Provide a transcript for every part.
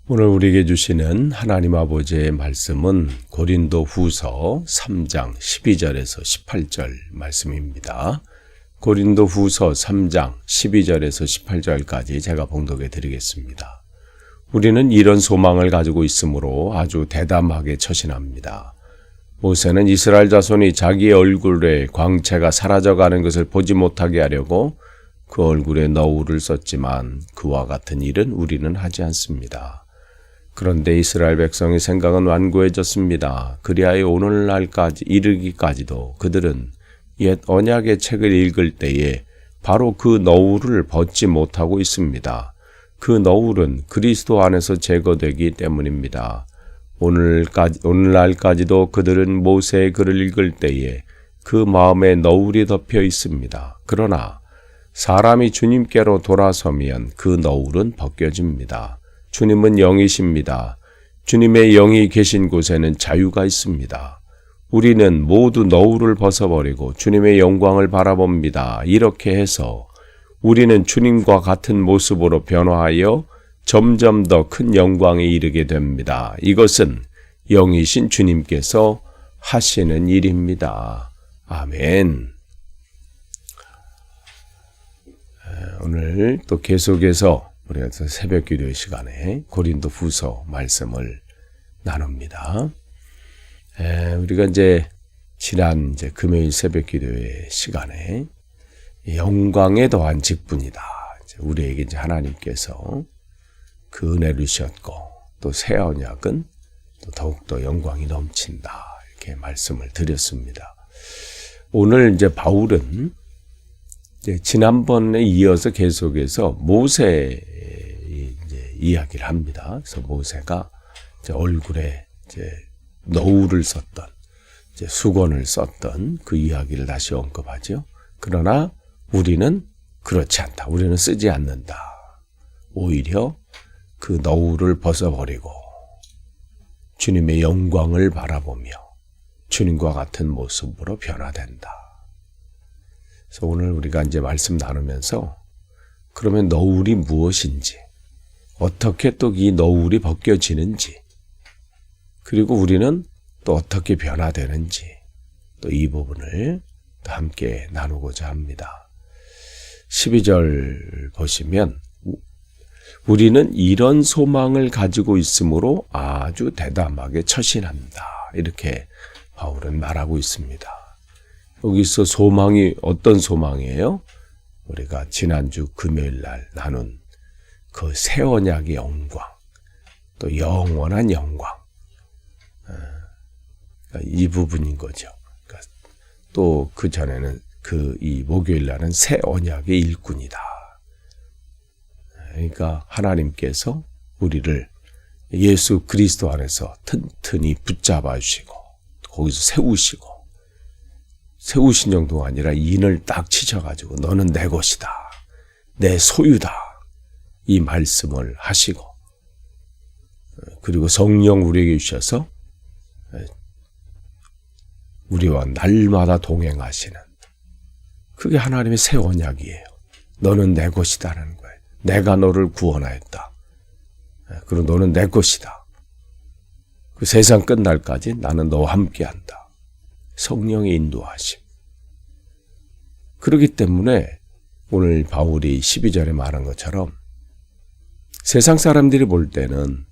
오늘 우리에게 주시는 하나님 아버지의 말씀은 고린도 후서 3장 12절에서 18절 말씀입니다. 고린도 후서 3장 12절에서 18절까지 제가 봉독해 드리겠습니다. 우리는 이런 소망을 가지고 있으므로 아주 대담하게 처신합니다. 모세는 이스라엘 자손이 자기의 얼굴에 광채가 사라져가는 것을 보지 못하게 하려고 그 얼굴에 너울을 썼지만 그와 같은 일은 우리는 하지 않습니다. 그런데 이스라엘 백성의 생각은 완고해졌습니다. 그리하여 오늘날까지 이르기까지도 그들은 옛 언약의 책을 읽을 때에 바로 그 너울을 벗지 못하고 있습니다. 그 너울은 그리스도 안에서 제거되기 때문입니다. 오늘날까지도 그들은 모세의 글을 읽을 때에 그 마음에 너울이 덮여 있습니다. 그러나 사람이 주님께로 돌아서면 그 너울은 벗겨집니다. 주님은 영이십니다. 주님의 영이 계신 곳에는 자유가 있습니다. 우리는 모두 너울을 벗어버리고 주님의 영광을 바라봅니다. 이렇게 해서 우리는 주님과 같은 모습으로 변화하여 점점 더 큰 영광에 이르게 됩니다. 이것은 영이신 주님께서 하시는 일입니다. 아멘. 오늘 또 계속해서 우리가 새벽 기도의 시간에 고린도 후서 말씀을 나눕니다. 우리가 이제 지난 금요일 새벽 기도의 시간에 영광에 더한 직분이다. 우리에게 이제 하나님께서 그 은혜를 주셨고 또 새 언약은 또 더욱더 영광이 넘친다. 이렇게 말씀을 드렸습니다. 오늘 이제 바울은 지난번에 이어서 계속해서 모세 이야기를 합니다. 그래서 모세가 얼굴에 너울을 썼던, 수건을 썼던 그 이야기를 다시 언급하죠. 그러나 우리는 그렇지 않다. 우리는 쓰지 않는다. 오히려 그 너울을 벗어버리고 주님의 영광을 바라보며 주님과 같은 모습으로 변화된다. 그래서 오늘 우리가 이제 말씀 나누면서 그러면 너울이 무엇인지, 어떻게 또 이 너울이 벗겨지는지, 그리고 우리는 또 어떻게 변화되는지, 또 이 부분을 또 함께 나누고자 합니다. 12절 보시면 우리는 이런 소망을 가지고 있으므로 아주 대담하게 처신한다. 이렇게 바울은 말하고 있습니다. 여기서 소망이 어떤 소망이에요? 우리가 지난주 금요일 날 나눈 그 새 언약의 영광, 또 영원한 영광, 이 부분인 거죠. 또 그 전에는 이 목요일 날은 새 언약의 일꾼이다. 그러니까 하나님께서 우리를 예수 그리스도 안에서 튼튼히 붙잡아 주시고 거기서 세우신 정도가 아니라 인을 딱 치셔가지고 너는 내 것이다. 내 소유다. 이 말씀을 하시고 그리고 성령 우리에게 주셔서 우리와 날마다 동행하시는 그게 하나님의 새 언약이에요. 너는 내 것이다라는 거예요. 내가 너를 구원하였다. 그리고 너는 내 것이다. 그 세상 끝날까지 나는 너와 함께한다. 성령의 인도하심. 그렇기 때문에 오늘 바울이 12절에 말한 것처럼 세상 사람들이 볼 때는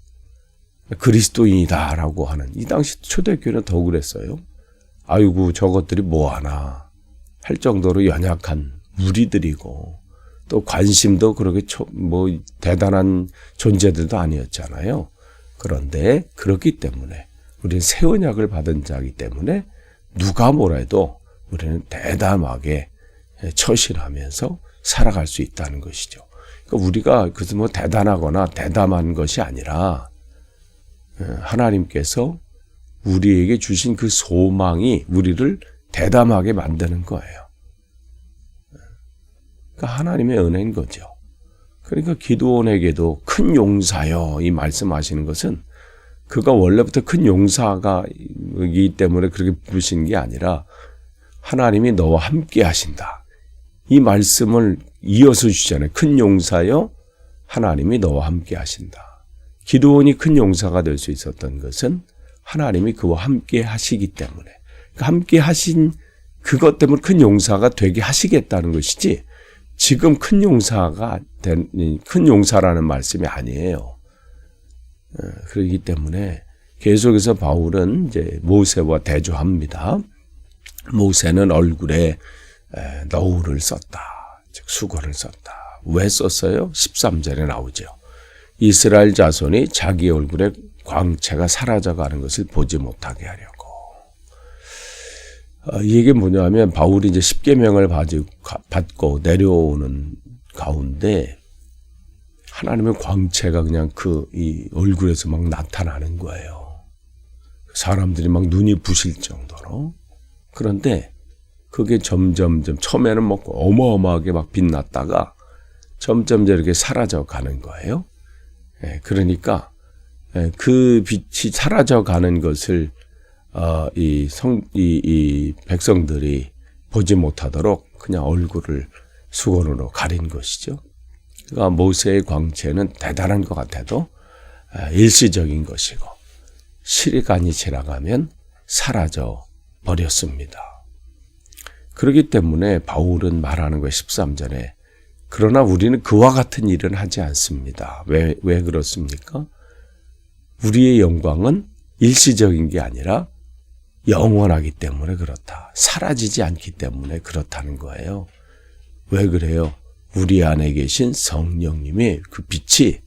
그리스도인이다라고 하는, 이 당시 초대교회는 더 그랬어요. 아이고 저것들이 뭐하나 할 정도로 연약한 무리들이고 또 관심도 그렇게 대단한 존재들도 아니었잖아요. 그런데 그렇기 때문에 우리는 새 언약을 받은 자이기 때문에 누가 뭐래도 우리는 대담하게 처신하면서 살아갈 수 있다는 것이죠. 그러니까 우리가 그래서 대단하거나 대담한 것이 아니라 하나님께서 우리에게 주신 그 소망이 우리를 대담하게 만드는 거예요. 그러니까 하나님의 은혜인 거죠. 그러니까 기드온에게도 큰 용사여 이 말씀하시는 것은 그가 원래부터 큰 용사이기 때문에 그렇게 부르신 게 아니라 하나님이 너와 함께 하신다. 이 말씀을 이어서 주잖아요. 큰 용사여 하나님이 너와 함께 하신다. 기드온이 큰 용사가 될 수 있었던 것은 하나님이 그와 함께 하시기 때문에, 함께 하신 그것 때문에 큰 용사가 되게 하시겠다는 것이지, 지금 큰 용사라는 말씀이 아니에요. 그렇기 때문에 계속해서 바울은 이제 모세와 대조합니다. 모세는 얼굴에 너울을 썼다, 즉 수건을 썼다. 왜 썼어요? 13절에 나오죠. 이스라엘 자손이 자기 얼굴에 광채가 사라져가는 것을 보지 못하게 하려고. 이게 뭐냐면 바울이 이제 십계명을 받고 내려오는 가운데 하나님의 광채가 그냥 이 얼굴에서 막 나타나는 거예요. 사람들이 막 눈이 부실 정도로. 그런데 그게 점점 처음에는 막 어마어마하게 막 빛났다가 점점 이렇게 사라져 가는 거예요. 그러니까 그 빛이 사라져 가는 것을 이 백성들이 보지 못하도록 그냥 얼굴을 수건으로 가린 것이죠. 그러니까 모세의 광채는 대단한 것 같아도 일시적인 것이고 시간이 지나가면 사라져 버렸습니다. 그렇기 때문에 바울은 말하는 거예요. 13절에 그러나 우리는 그와 같은 일은 하지 않습니다. 왜 그렇습니까? 우리의 영광은 일시적인 게 아니라 영원하기 때문에 그렇다. 사라지지 않기 때문에 그렇다는 거예요. 왜 그래요? 우리 안에 계신 성령님이 그 빛이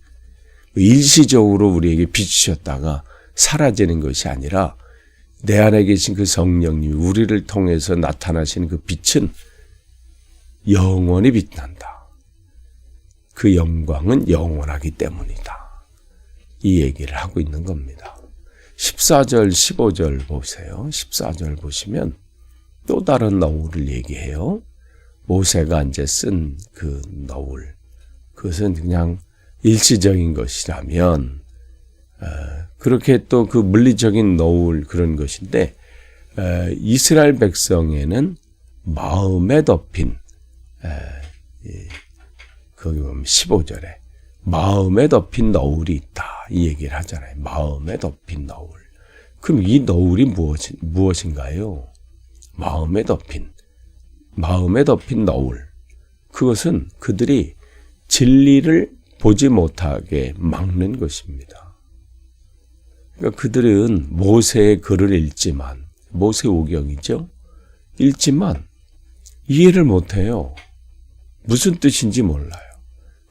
일시적으로 우리에게 비추셨다가 사라지는 것이 아니라 내 안에 계신 그 성령님이 우리를 통해서 나타나시는 그 빛은 영원히 빛난다. 그 영광은 영원하기 때문이다. 이 얘기를 하고 있는 겁니다. 14절, 15절 보세요. 14절 보시면 또 다른 너울을 얘기해요. 모세가 이제 쓴 그 너울, 그것은 그냥 일시적인 것이라면 그렇게 또 그 물리적인 너울 그런 것인데 이스라엘 백성에는 마음에 덮인 거기 보면 15절에 마음에 덮인 너울이 있다 이 얘기를 하잖아요. 마음에 덮인 너울. 그럼 이 너울이 무엇인가요? 마음에 덮인 너울. 그것은 그들이 진리를 보지 못하게 막는 것입니다. 그러니까 그들은 모세의 글을 읽지만, 모세오경이죠. 읽지만 이해를 못해요. 무슨 뜻인지 몰라요.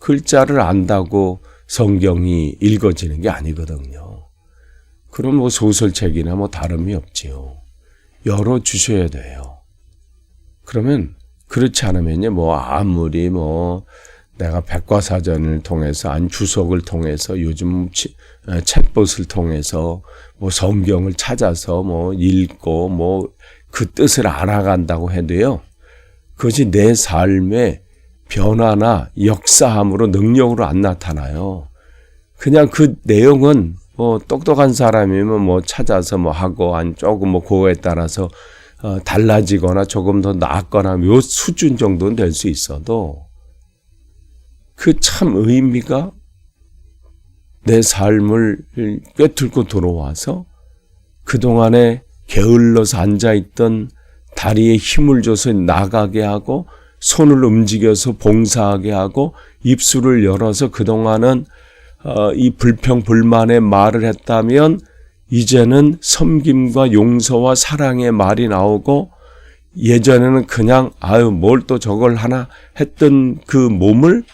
글자를 안다고 성경이 읽어지는 게 아니거든요. 그럼 뭐 소설책이나 뭐 다름이 없지요. 열어주셔야 돼요. 그러면 그렇지 않으면요, 뭐 아무리 뭐 내가 백과사전을 통해서 아니 주석을 통해서 요즘 챗봇을 통해서 뭐 성경을 찾아서 뭐 읽고 뭐 그 뜻을 알아간다고 해도요, 그것이 내 삶의 변화나 역사함으로 능력으로 안 나타나요. 그냥 그 내용은 뭐 똑똑한 사람이면 뭐 찾아서 뭐 하고 아니 조금 뭐 그거에 따라서 달라지거나 조금 더 나았거나 요 수준 정도는 될 수 있어도 그 참 의미가 내 삶을 꿰뚫고 들어와서 그동안에 게을러서 앉아있던 다리에 힘을 줘서 나가게 하고 손을 움직여서 봉사하게 하고 입술을 열어서 그동안은 이 불평불만의 말을 했다면 이제는 섬김과 용서와 사랑의 말이 나오고 예전에는 그냥 뭘 또 저걸 하나 했던 그 몸을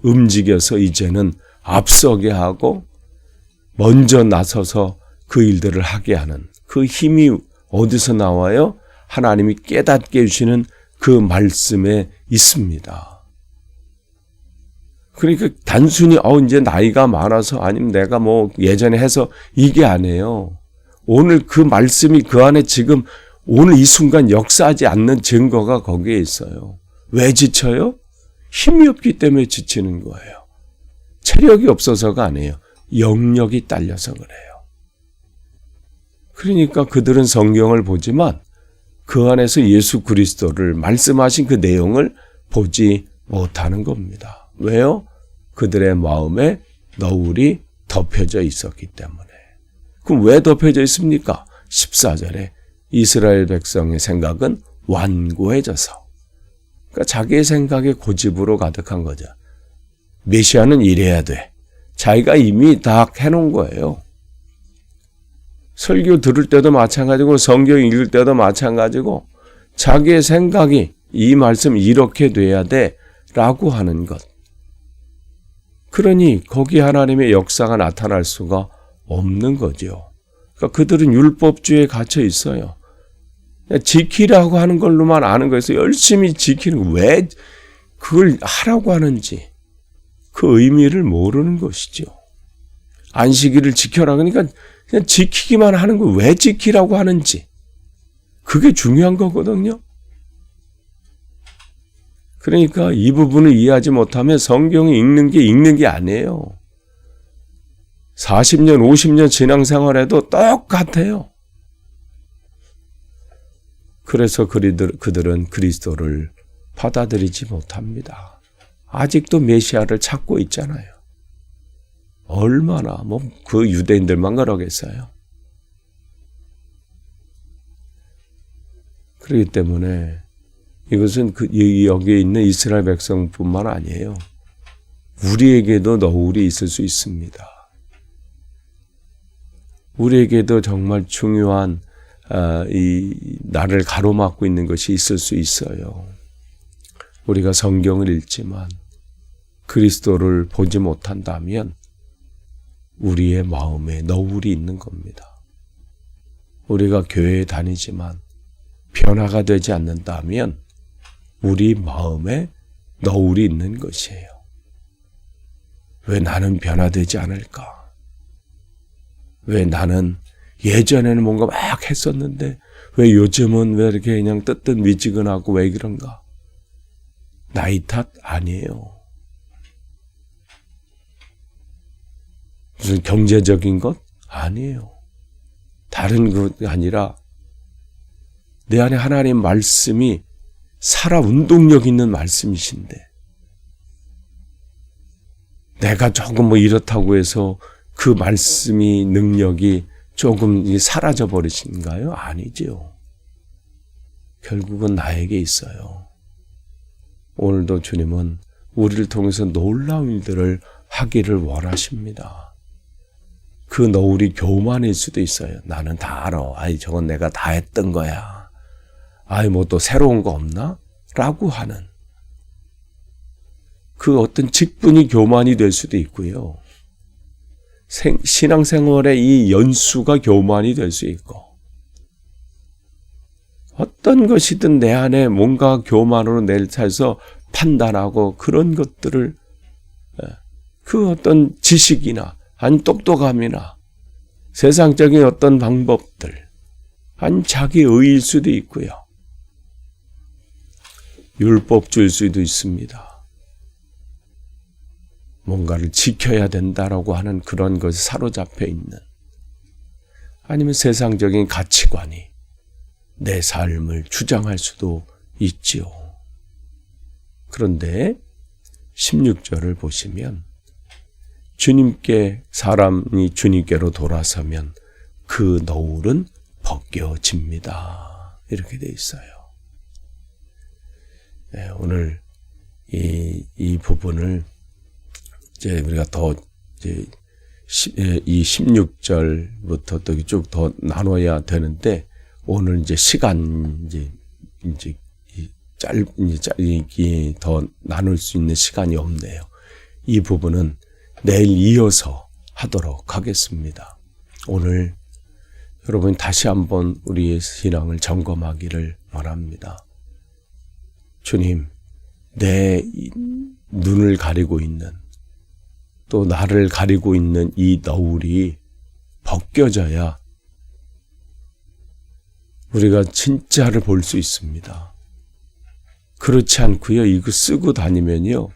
움직여서 이제는 앞서게 하고 먼저 나서서 그 일들을 하게 하는 그 힘이 어디서 나와요? 하나님이 깨닫게 해주시는 그 말씀에 있습니다. 그러니까 단순히 이제 나이가 많아서 아니면 내가 뭐 예전에 해서 이게 아니에요. 오늘 그 말씀이 그 안에 지금 오늘 이 순간 역사하지 않는 증거가 거기에 있어요. 왜 지쳐요? 힘이 없기 때문에 지치는 거예요. 체력이 없어서가 아니에요. 영력이 딸려서 그래요. 그러니까 그들은 성경을 보지만 그 안에서 예수 그리스도를 말씀하신 그 내용을 보지 못하는 겁니다. 왜요? 그들의 마음에 너울이 덮여져 있었기 때문에. 그럼 왜 덮여져 있습니까? 14절에 이스라엘 백성의 생각은 완고해져서, 그러니까 자기의 생각에 고집으로 가득한 거죠. 메시아는 이래야 돼. 자기가 이미 다 해놓은 거예요. 설교 들을 때도 마찬가지고 성경 읽을 때도 마찬가지고 자기의 생각이 이 말씀 이렇게 돼야 돼 라고 하는 것. 그러니 거기 하나님의 역사가 나타날 수가 없는 거죠. 그러니까 그들은 율법주의에 갇혀 있어요. 지키라고 하는 걸로만 아는 거에서 열심히 지키는 거. 왜 그걸 하라고 하는지 그 의미를 모르는 것이죠. 안식일을 지켜라 그러니까 그냥 지키기만 하는 거. 왜 지키라고 하는지 그게 중요한 거거든요. 그러니까 이 부분을 이해하지 못하면 성경을 읽는 게 아니에요. 40년, 50년 신앙생활에도 똑같아요. 그래서 그들은 그리스도를 받아들이지 못합니다. 아직도 메시아를 찾고 있잖아요. 얼마나 그 유대인들만 그러겠어요. 그렇기 때문에 이것은 여기에 있는 이스라엘 백성뿐만 아니에요. 우리에게도 너울이 있을 수 있습니다. 우리에게도 정말 중요한 이 나를 가로막고 있는 것이 있을 수 있어요. 우리가 성경을 읽지만 그리스도를 보지 못한다면 우리의 마음에 너울이 있는 겁니다. 우리가 교회에 다니지만 변화가 되지 않는다면 우리 마음에 너울이 있는 것이에요. 왜 나는 변화되지 않을까? 왜 나는 예전에는 뭔가 막 했었는데 왜 요즘은 왜 이렇게 그냥 뜨뜻미지근하고 왜 그런가? 나이 탓 아니에요. 무슨 경제적인 것? 아니에요. 다른 것이 아니라 내 안에 하나님 말씀이 살아 운동력 있는 말씀이신데 내가 조금 이렇다고 해서 그 말씀이 능력이 조금 사라져 버리신가요? 아니죠. 결국은 나에게 있어요. 오늘도 주님은 우리를 통해서 놀라운 일들을 하기를 원하십니다. 그 너울이 교만일 수도 있어요. 나는 다 알아. 저건 내가 다 했던 거야. 또 새로운 거 없나? 라고 하는 그 어떤 직분이 교만이 될 수도 있고요. 신앙생활의 이 연수가 교만이 될 수 있고 어떤 것이든 내 안에 뭔가 교만으로 내차서 판단하고 그런 것들을 그 어떤 지식이나 아니 똑똑함이나 세상적인 어떤 방법들 아니 자기 의일 수도 있고요. 율법주의일 수도 있습니다. 뭔가를 지켜야 된다라고 하는 그런 것에 사로잡혀 있는 아니면 세상적인 가치관이 내 삶을 주장할 수도 있지요. 그런데 16절을 보시면 사람이 주님께로 돌아서면 그 너울은 벗겨집니다. 이렇게 돼 있어요. 네, 오늘 이 부분을 이제 우리가 이 16절부터 또 쭉 더 나눠야 되는데 오늘 이제 시간 짧게 더 나눌 수 있는 시간이 없네요. 이 부분은 내일 이어서 하도록 하겠습니다. 오늘 여러분 다시 한번 우리의 신앙을 점검하기를 원합니다. 주님, 내 눈을 가리고 있는 또 나를 가리고 있는 이 너울이 벗겨져야 우리가 진짜를 볼 수 있습니다. 그렇지 않고요. 이거 쓰고 다니면요.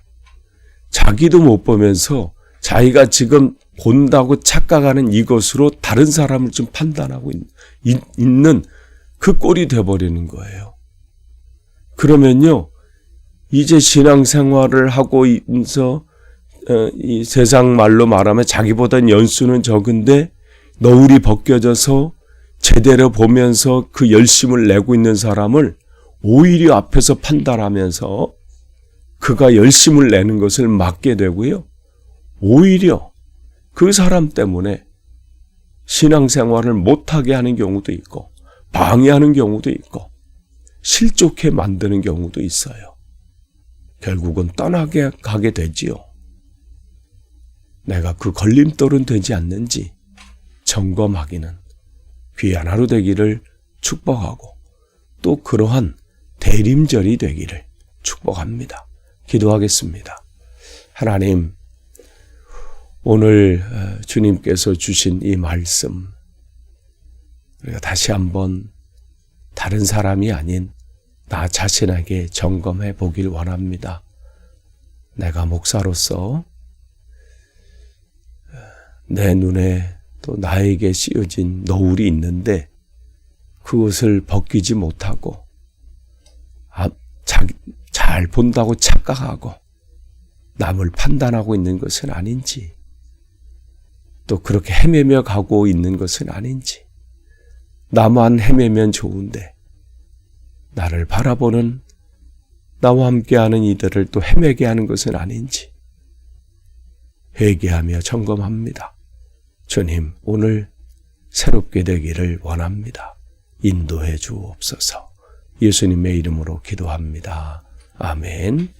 자기도 못 보면서 자기가 지금 본다고 착각하는 이것으로 다른 사람을 좀 판단하고 있는 그 꼴이 돼버리는 거예요. 그러면요. 이제 신앙생활을 하고 있으면서 이 세상 말로 말하면 자기보다 연수는 적은데 너울이 벗겨져서 제대로 보면서 그 열심을 내고 있는 사람을 오히려 앞에서 판단하면서 그가 열심을 내는 것을 막게 되고요. 오히려 그 사람 때문에 신앙생활을 못하게 하는 경우도 있고 방해하는 경우도 있고 실족해 만드는 경우도 있어요. 결국은 떠나게 가게 되지요. 내가 그 걸림돌은 되지 않는지 점검하기는 귀한 하루 되기를 축복하고 또 그러한 대림절이 되기를 축복합니다. 기도하겠습니다. 하나님, 오늘 주님께서 주신 이 말씀 우리가 다시 한번 다른 사람이 아닌 나 자신에게 점검해 보길 원합니다. 내가 목사로서 내 눈에 또 나에게 씌어진 너울이 있는데 그것을 벗기지 못하고 잘 본다고 착각하고 남을 판단하고 있는 것은 아닌지 또 그렇게 헤매며 가고 있는 것은 아닌지 나만 헤매면 좋은데 나를 바라보는 나와 함께하는 이들을 또 헤매게 하는 것은 아닌지 회개하며 점검합니다. 주님, 오늘 새롭게 되기를 원합니다. 인도해 주옵소서. 예수님의 이름으로 기도합니다. 아멘.